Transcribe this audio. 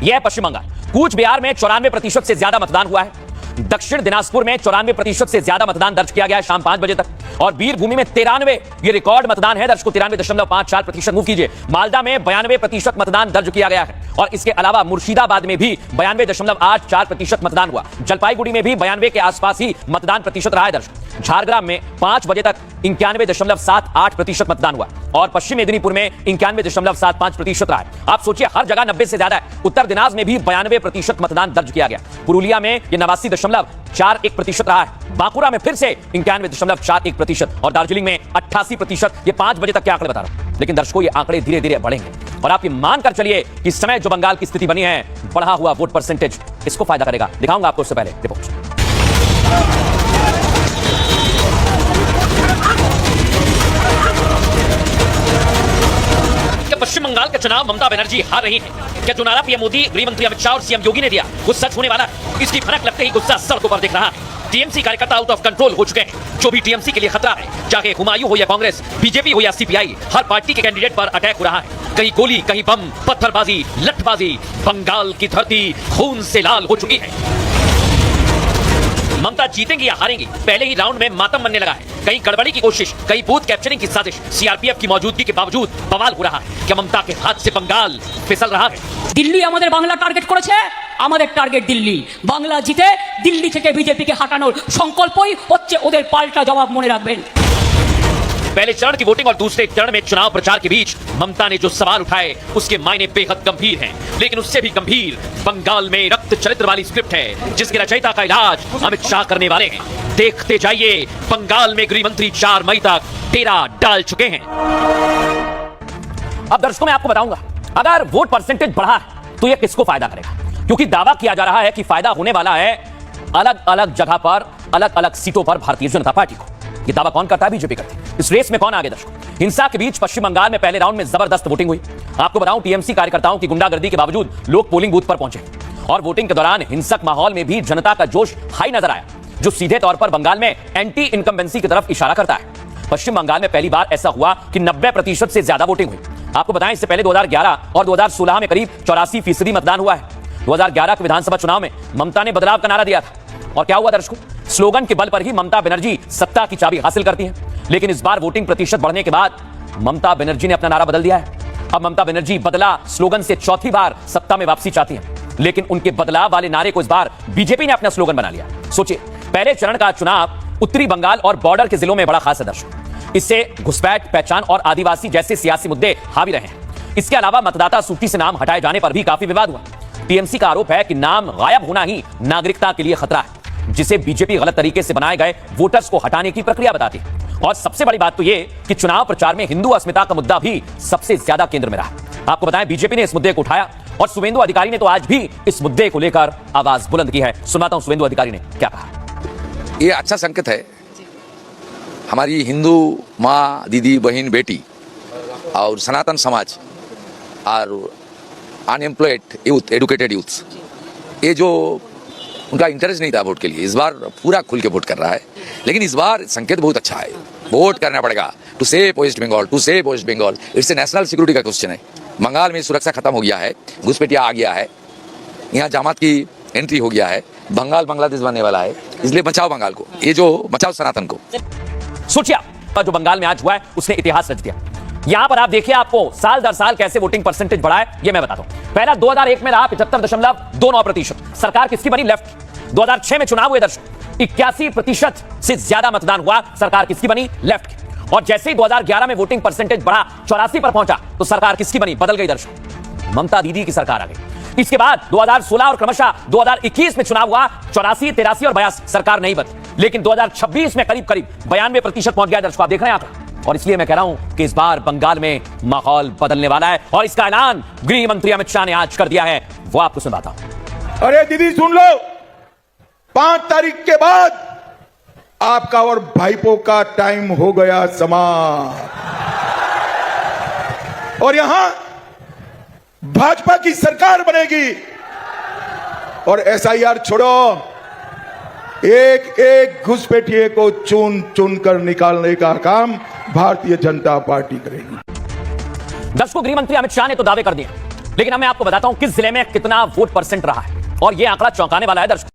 यह पश्चिम बंगाल। कूच बिहार में 94% से ज्यादा मतदान हुआ है। दक्षिण दिनाजपुर में 94% से ज्यादा मतदान दर्ज किया गया है शाम 5 बजे तक। और वीरभूमि में 93, ये रिकॉर्ड मतदान है दर्शकों, 93.54% मूव कीजिए। मालदा में 92% मतदान दर्ज किया गया है। और इसके अलावा मुर्शिदाबाद में भी 92.84% मतदान हुआ। जलपाईगुड़ी में भी 92 के आसपास ही मतदान प्रतिशत रहा है दर्शक। झारग्राम में 5 बजे तक 91.78% मतदान हुआ। और पश्चिम मेदिनीपुर में 91.75% रहा है। आप सोचिए, हर जगह 90 से ज्यादा है। उत्तर दिनाज में भी 92% मतदान दर्ज किया गया। पुरुलिया में यह 89.41% रहा है। बांकुरा में फिर से 91.41% और दार्जिलिंग में 88%। ये 5 बजे तक के आंकड़े बता रहा हूं, लेकिन दर्शकों ये आंकड़े धीरे धीरे बढ़ेंगे। और आप ये मानकर चलिए कि इस समय जो बंगाल की स्थिति बनी है, बढ़ा हुआ वोट परसेंटेज इसको फायदा करेगा। दिखाऊंगा आपको उससे पहले रिपोर्ट। पश्चिम बंगाल का चुनाव ममता बनर्जी हार रही है। क्या जो नारा पीएम मोदी, गृह मंत्री अमित शाह और सीएम योगी ने दिया वो सच होने वाला है? इसकी भनक लगते ही गुस्सा सड़कों पर दिख रहा है। टीएमसी कार्यकर्ता आउट ऑफ कंट्रोल हो चुके हैं। जो भी टीएमसी के लिए खतरा है, चाहे हुमायूं हो या कांग्रेस, बीजेपी हो या सीपीआई, हर पार्टी के कैंडिडेट पर अटैक हो रहा है। कहीं गोली, कहीं बम, पत्थरबाजी, लठबाजी। बंगाल की धरती खून से लाल हो चुकी है। ममता जीतेंगी या हारेंगी, पहले ही राउंड में मातम बनने लगा है। कहीं गड़बड़ी की कोशिश, कहीं बूथ कैप्चरिंग की साजिश। सीआरपीएफ की मौजूदगी के बावजूद बवाल हो रहा है। क्या ममता के हाथ से बंगाल फिसल रहा है? दिल्ली আমাদের বাংলা টার্গেট করেছে, আমাদের টার্গেট দিল্লি। বাংলা জিতে দিল্লি থেকে বিজেপিকে হটানোর সংকল্পই হচ্ছে ওদের পাল্টা জবাব, মনে রাখবেন। पहले चरण की वोटिंग और दूसरे चरण में चुनाव प्रचार के बीच ममता ने जो सवाल उठाए उसके मायने बेहद गंभीर हैं। लेकिन उससे भी गंभीर बंगाल में रक्त चरित्र वाली स्क्रिप्ट है, जिसके रचयिता का इलाज अमित शाह करने वाले हैं। देखते जाइए, बंगाल में गृह मंत्री 4 मई तक डेरा डाल चुके हैं। अब दर्शकों मैं आपको बताऊंगा, अगर वोट परसेंटेज बढ़ा है तो यह किसको फायदा करेगा, क्योंकि दावा किया जा रहा है कि फायदा होने वाला है अलग अलग जगह पर, अलग अलग सीटों पर भारतीय जनता पार्टी को। ये दावा कौन करता है? बीजेपी करती है। इस रेस में कौन आगे दर्शकों? हिंसा के बीच पश्चिम बंगाल में पहले राउंड में जबरदस्त वोटिंग हुई। आपको बताऊं, टीएमसी कार्यकर्ताओं की गुंडागर्दी के बावजूद लोग पोलिंग बूथ पर पहुंचे और वोटिंग के दौरान हिंसक माहौल में भी जनता का जोश हाई नजर आया, जो सीधे तौर पर बंगाल में एंटी इनकम्बेंसी की तरफ इशारा करता है। पश्चिम बंगाल में पहली बार ऐसा हुआ कि 90% से ज्यादा वोटिंग हुई। आपको बताएं, इससे पहले 2011 और 2016 में करीब 84% मतदान हुआ है। 2011 के विधानसभा चुनाव में ममता ने बदलाव का नारा दिया था, और क्या हुआ दर्शकों? स्लोगन के बल पर ही ममता बनर्जी सत्ता की चाबी हासिल करती है। लेकिन इस बार वोटिंग प्रतिशत बढ़ने के बाद ममता बनर्जी ने अपना नारा बदल दिया है। अब ममता बनर्जी बदला स्लोगन से चौथी बार सत्ता में वापसी चाहती है, लेकिन उनके बदलाव वाले नारे को इस बार बीजेपी ने अपना स्लोगन बना लिया। सोचिए, पहले चरण का चुनाव उत्तरी बंगाल और बॉर्डर के जिलों में बड़ा खास है दर्शकों। इससे घुसपैठ, पहचान और आदिवासी जैसे सियासी मुद्दे हावी रहे हैं। इसके अलावा मतदाता सूची से नाम हटाए जाने पर भी काफी विवाद हुआ। टीएमसी का आरोप है कि नाम गायब होना ही नागरिकता के लिए खतरा है, जिसे बीजेपी गलत तरीके से बनाए गए वोटर्स को हटाने की प्रक्रिया बताती है। और सबसे बड़ी बात तो यह कि चुनाव प्रचार में हिंदू अस्मिता का मुद्दा भी सबसे ज्यादा केंद्र में रहा। आपको बताएं, बीजेपी ने इस मुद्दे को उठाया और शुवेंदु अधिकारी ने तो आज भी इस मुद्दे को लेकर आवाज बुलंद की है। सुनाता हूं शुवेंदु अधिकारी ने क्या कहा। ये अच्छा संकेत है। हमारी हिंदू माँ, दीदी, बहन, बेटी और सनातन समाज और अनएम्प्लॉयड यूथ, एडुकेटेड यूथ, ये जो उनका इंटरेस्ट नहीं था वोट के लिए, इस बार पूरा खुल के वोट कर रहा है। लेकिन इस बार संकेत बहुत अच्छा है। वोट करना पड़ेगा to save West Bengal, to save West Bengal. It's a national security का क्वेश्चन है। बंगाल में सुरक्षा खत्म हो गया है, घुसपैठिया आ गया है, यहाँ जमात की एंट्री हो गया है, बंगाल बांग्लादेश बनने वाला है। इसलिए बचाओ बंगाल को, ये जो बचाओ सनातन को। सोचिए, जो बंगाल में आज हुआ है उसने इतिहास रच दिया। यहां पर आप देखिए, आपको साल दर साल कैसे वोटिंग परसेंटेज बढ़ा है ये मैं बताता हूं। पहला 2001 में रहा 75.29%। सरकार किसकी बनी? लेफ्ट। 2006 में चुनाव हुए दर्शक, 81% से ज्यादा मतदान हुआ, सरकार किसकी बनी? लेफ्ट की। और जैसे ही 2011 में वोटिंग परसेंटेज बढ़ा, 84 पर पहुंचा, तो सरकार किसकी बनी? बदल गई दर्शक, ममता दीदी की सरकार आ गई। इसके बाद 2016 और क्रमशः 2021 में चुनाव हुआ, 84, 83 और 82, सरकार नहीं बदली। लेकिन 2026 में करीब 92% पहुंच गया दर्शक, आप देख रहे हैं आंकड़ा। और इसलिए मैं कह रहा हूं कि इस बार बंगाल में माहौल बदलने वाला है, और इसका ऐलान गृह मंत्री अमित शाह ने आज कर दिया है। वो आपको सुनाता हूं। अरे दीदी सुन लो, 5 तारीख के बाद आपका और भाईपो का टाइम हो गया समाप्त। और यहां भाजपा की सरकार बनेगी। और एसआईआर छोड़ो, एक एक घुसपैठिए को चुन चुन कर निकालने का काम भारतीय जनता पार्टी करेगी। दर्शकों, गृह मंत्री अमित शाह ने तो दावे कर दिए लेकिन अब मैं आपको बताता हूं किस जिले में कितना वोट परसेंट रहा है, और यह आंकड़ा चौंकाने वाला है दर्शकों।